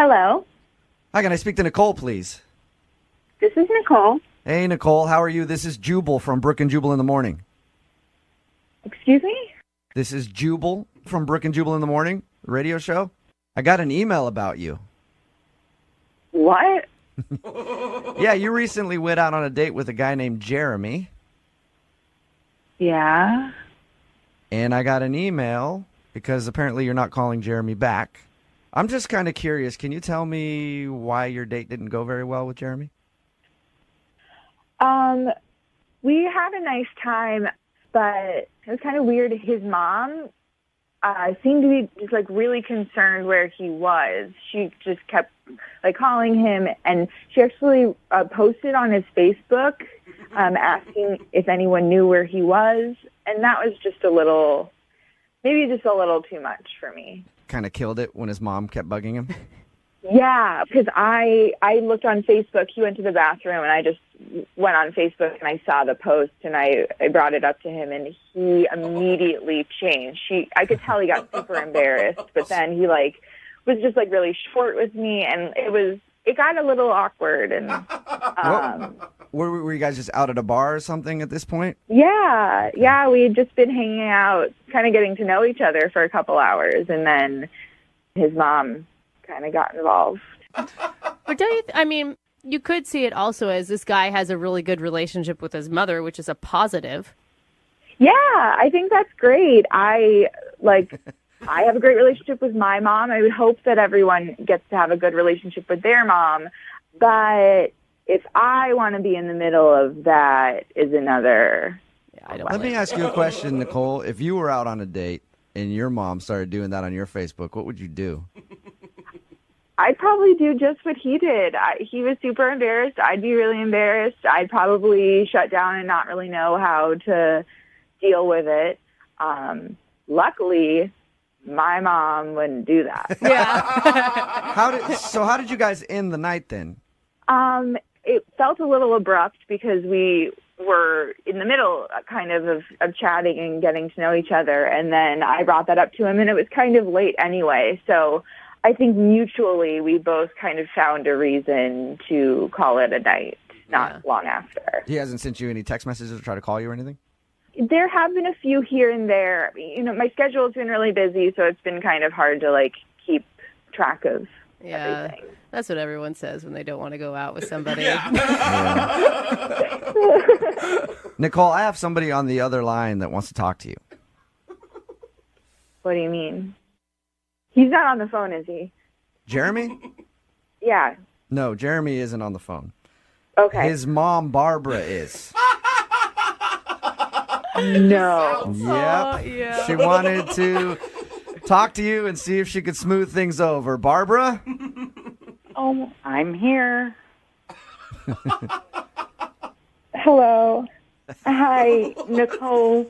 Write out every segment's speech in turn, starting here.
Hello. Hi, can I speak to Nicole, please? This is Nicole. Hey, Nicole, how are you? This is Jubal from Brooke and Jubal in the Morning. Excuse me? This is Jubal from Brooke and Jubal in the Morning, the radio show. I got an email about you. What? Yeah, you recently went out on a date with a guy named Jeremy. Yeah. And I got an email because apparently you're not calling Jeremy back. I'm just kind of curious. Can you tell me why your date didn't go very well with Jeremy? We had a nice time, but it was kind of weird. His mom seemed to be just like really concerned where he was. She just kept like calling him, and she actually posted on his Facebook asking if anyone knew where he was, and that was just maybe just a little too much for me. Kind of killed it when his mom kept bugging him? Yeah, because I looked on Facebook. He went to the bathroom, and I just went on Facebook, and I saw the post, and I brought it up to him, and he immediately changed. I could tell he got super embarrassed, but then he was just really short with me, and it got a little awkward. And were you guys just out at a bar or something at this point? Yeah, we had just been hanging out, kind of getting to know each other for a couple hours, and then his mom kind of got involved. But you could see it also as this guy has a really good relationship with his mother, which is a positive. Yeah, I think that's great. I have a great relationship with my mom. I would hope that everyone gets to have a good relationship with their mom. But if I want to be in the middle of that is another. Yeah, Let me ask you a question, Nicole. If you were out on a date and your mom started doing that on your Facebook, what would you do? I'd probably do just what he did. He was super embarrassed. I'd be really embarrassed. I'd probably shut down and not really know how to deal with it. Luckily, my mom wouldn't do that. Yeah. How did you guys end the night then? It felt a little abrupt because we were in the middle kind of chatting and getting to know each other. And then I brought that up to him, and it was kind of late anyway. So I think mutually we both kind of found a reason to call it a night, not long after. He hasn't sent you any text messages or try to call you or anything? There have been a few here and there. My schedule's been really busy, so it's been kind of hard to keep track of everything. That's what everyone says when they don't want to go out with somebody. Nicole, I have somebody on the other line that wants to talk to you. What do you mean? He's not on the phone, is he? Jeremy? Yeah. No, Jeremy isn't on the phone. Okay. His mom, Barbara, is. No. Yep. Yeah. She wanted to talk to you and see if she could smooth things over. Barbara? Oh, I'm here. Hello. Hi, Nicole.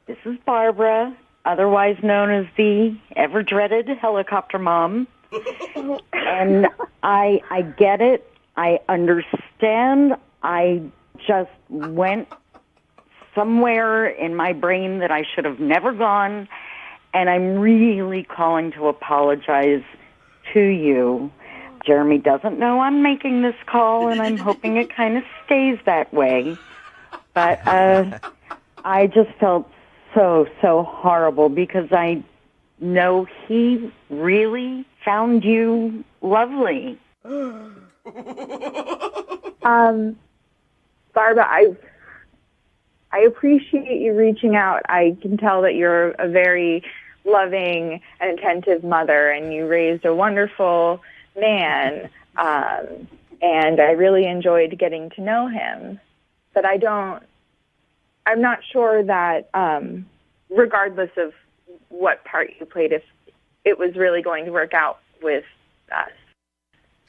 This is Barbara, otherwise known as the ever-dreaded helicopter mom. And I get it. I understand. I just went somewhere in my brain that I should have never gone, and I'm really calling to apologize to you. Jeremy doesn't know I'm making this call, and I'm hoping it kind of stays that way. But I just felt so horrible because I know he really found you lovely. Barbara, I appreciate you reaching out. I can tell that you're a very loving and attentive mother, and you raised a wonderful man, and I really enjoyed getting to know him. But I'm not sure that, regardless of what part you played, if it was really going to work out with us.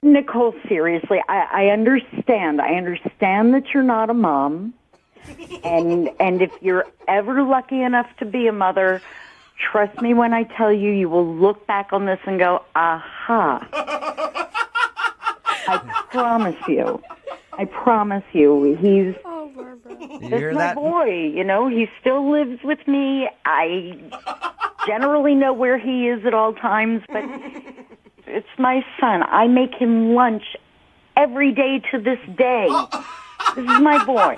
Nicole, seriously, I understand. I understand that you're not a mom. And if you're ever lucky enough to be a mother, trust me when I tell you, you will look back on this and go, aha. I promise you. He's my boy, he still lives with me. I generally know where he is at all times, but it's my son. I make him lunch every day to this day. This is my boy.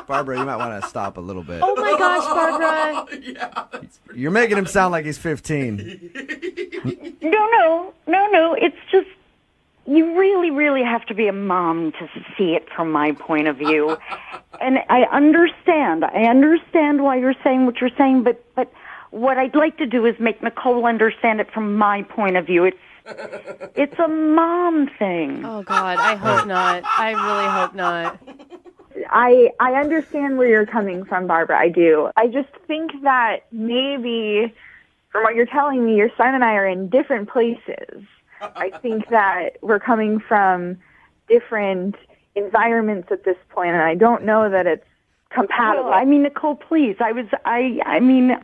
Barbara, you might want to stop a little bit. Oh my gosh, Barbara. You're making him sound like he's 15. No. It's just, you really, really have to be a mom to see it from my point of view. And I understand why you're saying what you're saying, but what I'd like to do is make Nicole understand it from my point of view. It's a mom thing. Oh God, I hope not. I really hope not. I understand where you're coming from, Barbara. I do. I just think that maybe, from what you're telling me, your son and I are in different places. I think that we're coming from different environments at this point, and I don't know that it's compatible. Well, I mean, Nicole, please. I mean,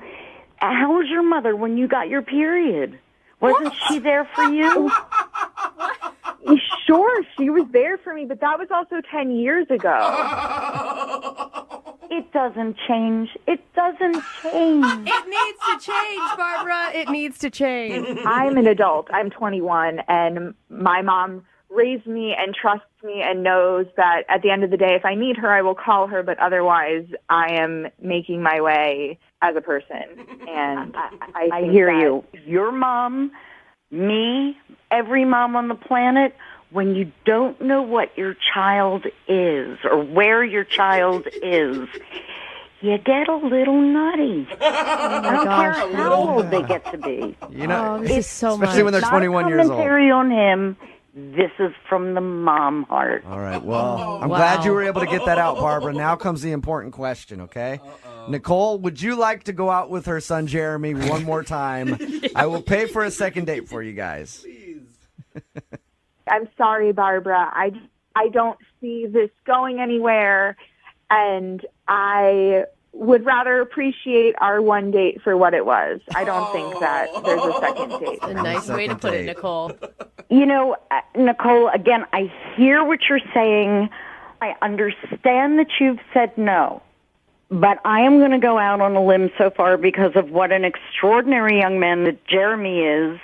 how was your mother when you got your period? Wasn't she there for you? Sure, she was there for me, but that was also 10 years ago. It doesn't change. It doesn't change. It needs to change, Barbara. It needs to change. I'm an adult. I'm 21, and my mom raised me and trusts me and knows that at the end of the day, if I need her, I will call her, but otherwise I am making my way as a person. And I hear you. Your mom, me, every mom on the planet, when you don't know what your child is or where your child is, you get a little nutty. I don't care how old they get to be. You know, this is so especially when they're 21 years old. Commentary on him. This is from the mom heart. All right, well, I'm glad you were able to get that out, Barbara. Now comes the important question, okay? Nicole, would you like to go out with her son, Jeremy, one more time? I will pay for a second date for you guys. I'm sorry, Barbara. I don't see this going anywhere, and I would rather appreciate our one date for what it was. I don't think that there's a second date. A nice way to put it, Nicole. You know, Nicole, again, I hear what you're saying. I understand that you've said no. But I am going to go out on a limb so far because of what an extraordinary young man that Jeremy is.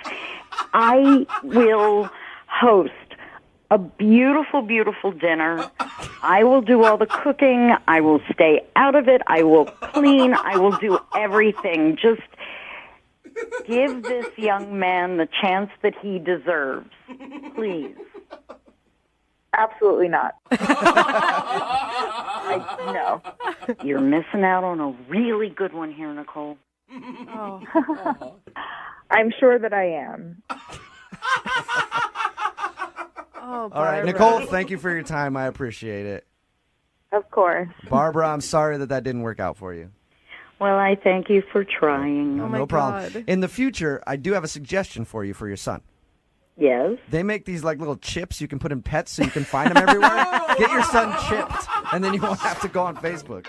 I will host a beautiful, beautiful dinner. I will do all the cooking. I will stay out of it. I will clean. I will do everything. Just give this young man the chance that he deserves. Please. Absolutely not. No. You're missing out on a really good one here, Nicole. Oh. I'm sure that I am. Oh, all right, Nicole, thank you for your time. I appreciate it. Of course. Barbara, I'm sorry that didn't work out for you. Well, I thank you for trying. No problem. In the future, I do have a suggestion for you for your son. Yes? They make these like little chips you can put in pets so you can find them everywhere. Get your son chipped, and then you won't have to go on Facebook.